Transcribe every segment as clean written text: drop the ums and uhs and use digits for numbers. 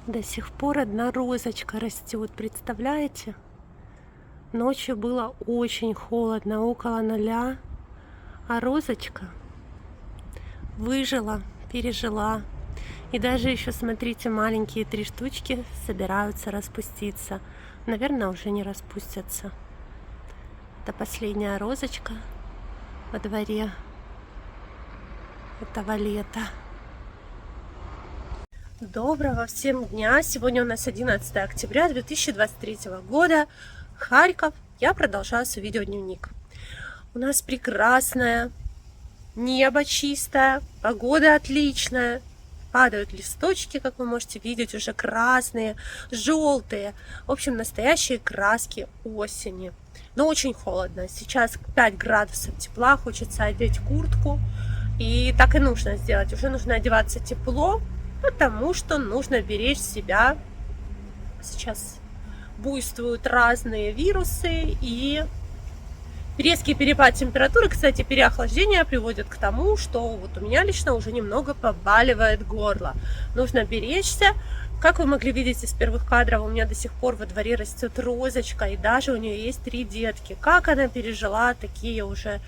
До сих пор одна розочка растет, представляете? Ночью было очень холодно, около 0, а розочка выжила, пережила. И даже еще, смотрите, маленькие 3 штучки собираются распуститься. Наверное, уже не распустятся. Это последняя розочка во дворе этого лета. Доброго всем дня! Сегодня у нас 11 октября 2023 года. Харьков. Я продолжаю свой видеодневник. У нас прекрасное небо чистое, погода отличная. Падают листочки, как вы можете видеть, уже красные, желтые. В общем, настоящие краски осени. Но очень холодно. Сейчас 5 градусов тепла, хочется одеть куртку. И так и нужно сделать. Уже нужно одеваться тепло, потому что нужно беречь себя. Сейчас буйствуют разные вирусы, и резкий перепад температуры, кстати, переохлаждение приводит к тому, что вот у меня лично уже немного побаливает горло. Нужно беречься. Как вы могли видеть из первых кадров, у меня до сих пор во дворе растет розочка, и даже у нее есть 3 детки. Как она пережила такие уже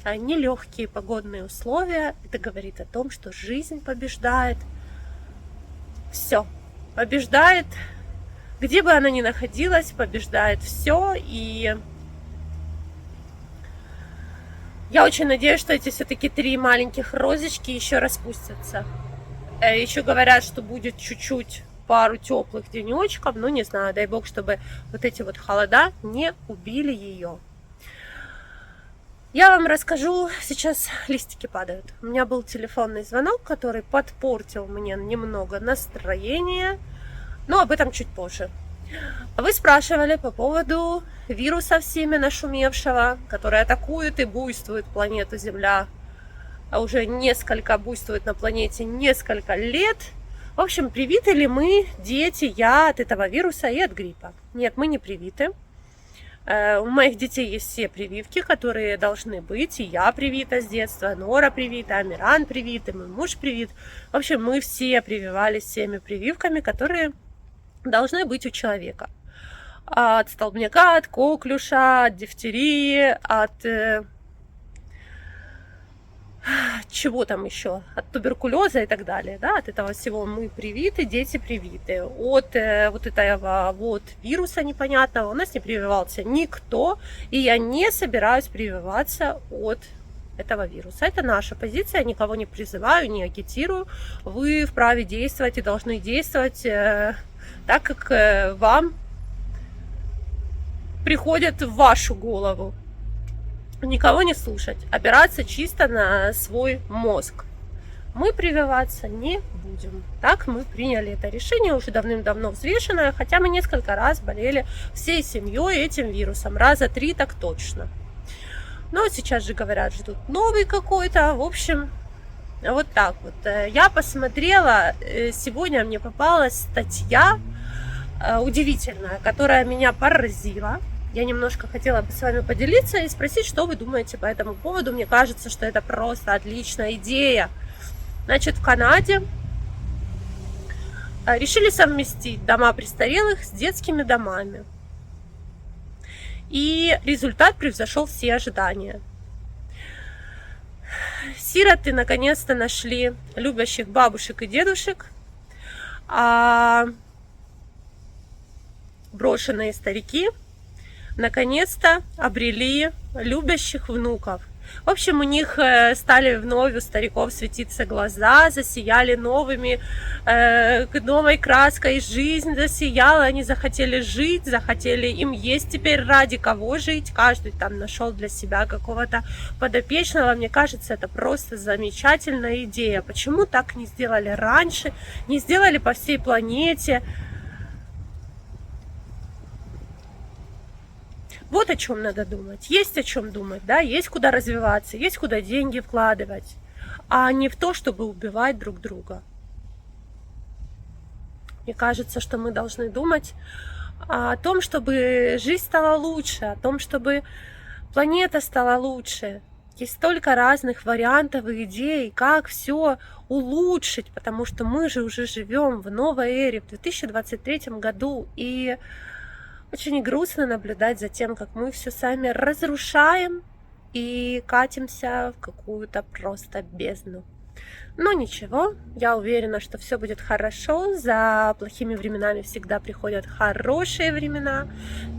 нелегкие погодные условия, это говорит о том, что жизнь побеждает. Все побеждает, где бы она ни находилась, побеждает все. И я очень надеюсь, что эти все-таки 3 маленьких розочки еще распустятся. Еще говорят, что будет чуть-чуть пару теплых денечков, но не знаю, дай бог, чтобы вот эти вот холода не убили ее. Я вам расскажу, сейчас листики падают. У меня был телефонный звонок, который подпортил мне немного настроение, но об этом чуть позже. Вы спрашивали по поводу вируса всеми нашумевшего, который атакует и буйствует планету Земля. А уже буйствует на планете несколько лет. В общем, привиты ли мы, дети, я от этого вируса и от гриппа? Нет, мы не привиты. У моих детей есть все прививки, которые должны быть. И я привита с детства, Нора привита, Амиран привит, и мой муж привит. В общем, мы все прививались всеми прививками, которые должны быть у человека. От столбняка, от коклюша, от дифтерии, от чего там еще, от туберкулеза и так далее, да, от этого всего мы привиты, дети привиты. От вот этого вот вируса непонятного у нас не прививался никто, и я не собираюсь прививаться от этого вируса. Это наша позиция, я никого не призываю, не агитирую. Вы вправе действовать и должны действовать так, как вам приходит в вашу голову. Никого не слушать, опираться чисто на свой мозг. Мы прививаться не будем. Так мы приняли это решение, уже давным-давно взвешенное, хотя мы несколько раз болели всей семьей этим вирусом, раза 3 так точно. Но сейчас же говорят, ждут новый какой-то. В общем, вот так вот. Я посмотрела, сегодня мне попалась статья удивительная, которая меня поразила. Я немножко хотела бы с вами поделиться и спросить, что вы думаете по этому поводу. Мне кажется, что это просто отличная идея. Значит, в Канаде решили совместить дома престарелых с детскими домами. И результат превзошел все ожидания. Сироты наконец-то нашли любящих бабушек и дедушек, а брошенные старики наконец-то обрели любящих внуков. В общем, у них стали вновь у стариков светиться глаза, засияли новой краской, жизнь засияла, они захотели жить, захотели, им есть теперь ради кого жить, каждый там нашел для себя какого-то подопечного. Мне кажется, это просто замечательная идея. Почему так не сделали раньше, не сделали по всей планете? Вот о чем надо думать. Есть о чем думать, да, есть куда развиваться, есть куда деньги вкладывать, а не в то, чтобы убивать друг друга. Мне кажется, что мы должны думать о том, чтобы жизнь стала лучше, о том, чтобы планета стала лучше. Есть столько разных вариантов и идей, как все улучшить, потому что мы же уже живем в новой эре, в 2023 году, и очень грустно наблюдать за тем, как мы все сами разрушаем и катимся в какую-то просто бездну. Но ничего, я уверена, что все будет хорошо. За плохими временами всегда приходят хорошие времена.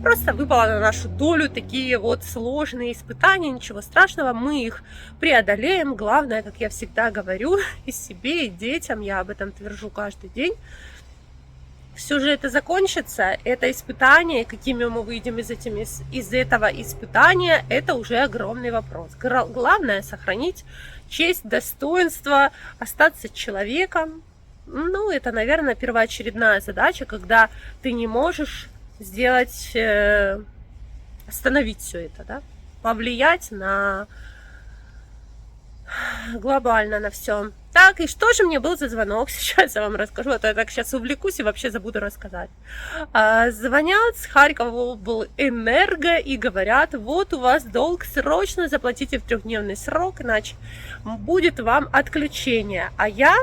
Просто выпало на нашу долю такие вот сложные испытания. Ничего страшного, мы их преодолеем. Главное, как я всегда говорю, и себе, и детям, я об этом твержу каждый день. Все же это закончится, это испытание, какими мы выйдем из этого испытания, это уже огромный вопрос. Главное сохранить честь, достоинство, остаться человеком. Ну, это, наверное, первоочередная задача, когда ты не можешь сделать, остановить все это, да? Повлиять глобально на все. Так, и что же мне был за звонок? Сейчас я вам расскажу, а то я так сейчас увлекусь и вообще забуду рассказать. Звонят с Харькова Энерго и говорят: вот у вас долг, срочно заплатите в 3-дневный срок, иначе будет вам отключение. А я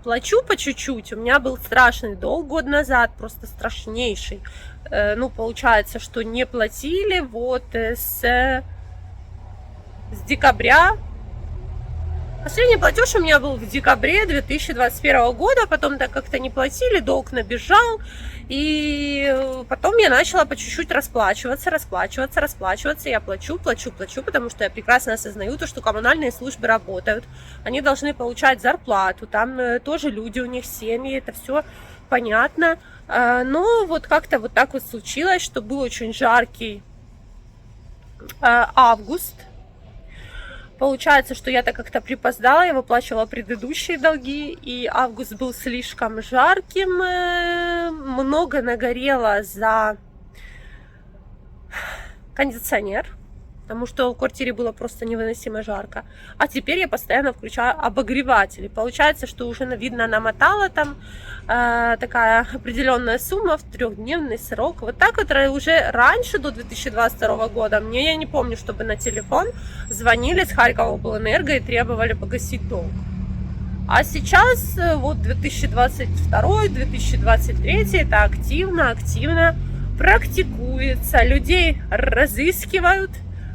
плачу по чуть-чуть. У меня был страшный долг год назад, просто страшнейший. Ну, получается, что не платили вот с декабря. Последний платеж у меня был в декабре 2021 года, потом так как-то не платили, долг набежал, и потом я начала по чуть-чуть расплачиваться. Я плачу, потому что я прекрасно осознаю то, что коммунальные службы работают, они должны получать зарплату, там тоже люди, у них семьи, это все понятно. Но вот как-то вот так вот случилось, что был очень жаркий август. Получается, что я-то как-то припоздала, я выплачивала предыдущие долги, и август был слишком жарким, много нагорело за кондиционер, потому что в квартире было просто невыносимо жарко. А теперь я постоянно включаю обогреватели. Получается, что уже, видно, намотала там такая определенная сумма в 3-дневный срок. Вот так вот уже раньше, до 2022 года, я не помню, чтобы на телефон звонили с Харькова Обленерго и требовали погасить долг. А сейчас, вот 2022-2023, это активно практикуется. Людей разыскивают,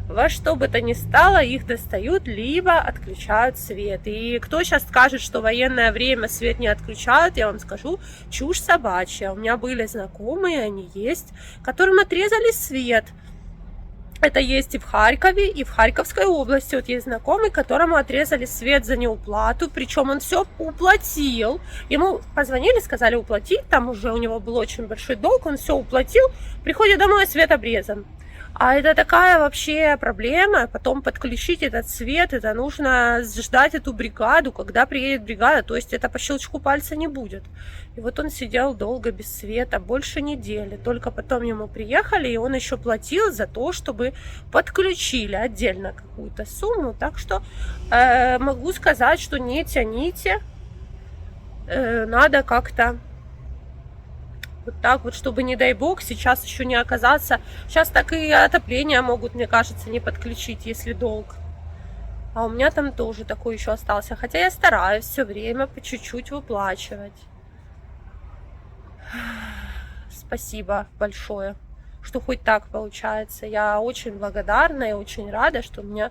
во что бы то ни стало, их достают, либо отключают свет. И кто сейчас скажет, что в военное время свет не отключают, я вам скажу, чушь собачья. У меня были знакомые, они есть, которым отрезали свет. Это есть и в Харькове, и в Харьковской области. Вот есть знакомый, которому отрезали свет за неуплату, причем он все уплатил. Ему позвонили, сказали уплатить, там уже у него был очень большой долг, он все уплатил, приходит домой, свет обрезан. А это такая вообще проблема, потом подключить этот свет, это нужно ждать эту бригаду, когда приедет бригада, то есть это по щелчку пальца не будет. И вот он сидел долго без света, больше недели, только потом ему приехали, и он еще платил за то, чтобы подключили отдельно какую-то сумму, так что могу сказать, что не тяните, надо как-то... Вот так вот, чтобы, не дай бог, сейчас еще не оказаться. Сейчас так и отопление могут, мне кажется, не подключить, если долг. А у меня там тоже такой еще остался. Хотя я стараюсь все время по чуть-чуть выплачивать. Спасибо большое, что хоть так получается. Я очень благодарна и очень рада, что у меня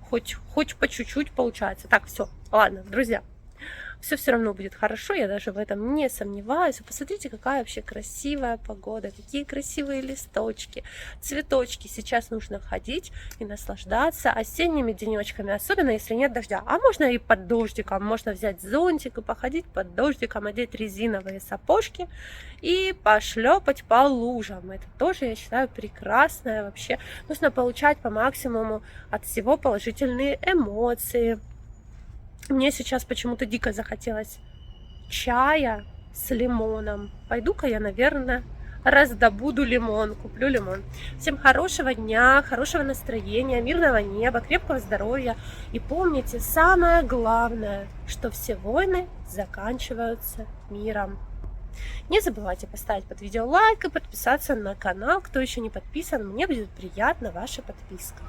хоть по чуть-чуть получается. Так, все, ладно, друзья. Все равно будет хорошо, я даже в этом не сомневаюсь. Посмотрите, какая вообще красивая погода, какие красивые листочки, цветочки. Сейчас нужно ходить и наслаждаться осенними денечками, особенно если нет дождя. А можно и под дождиком, можно взять зонтик и походить под дождиком, одеть резиновые сапожки и пошлепать по лужам. Это тоже, я считаю, прекрасное вообще. Нужно получать по максимуму от всего положительные эмоции. Мне сейчас почему-то дико захотелось чая с лимоном. Пойду-ка я, наверное, раздобуду лимон, куплю лимон. Всем хорошего дня, хорошего настроения, мирного неба, крепкого здоровья. И помните, самое главное, что все войны заканчиваются миром. Не забывайте поставить под видео лайк и подписаться на канал. Кто еще не подписан, мне будет приятна ваша подписка.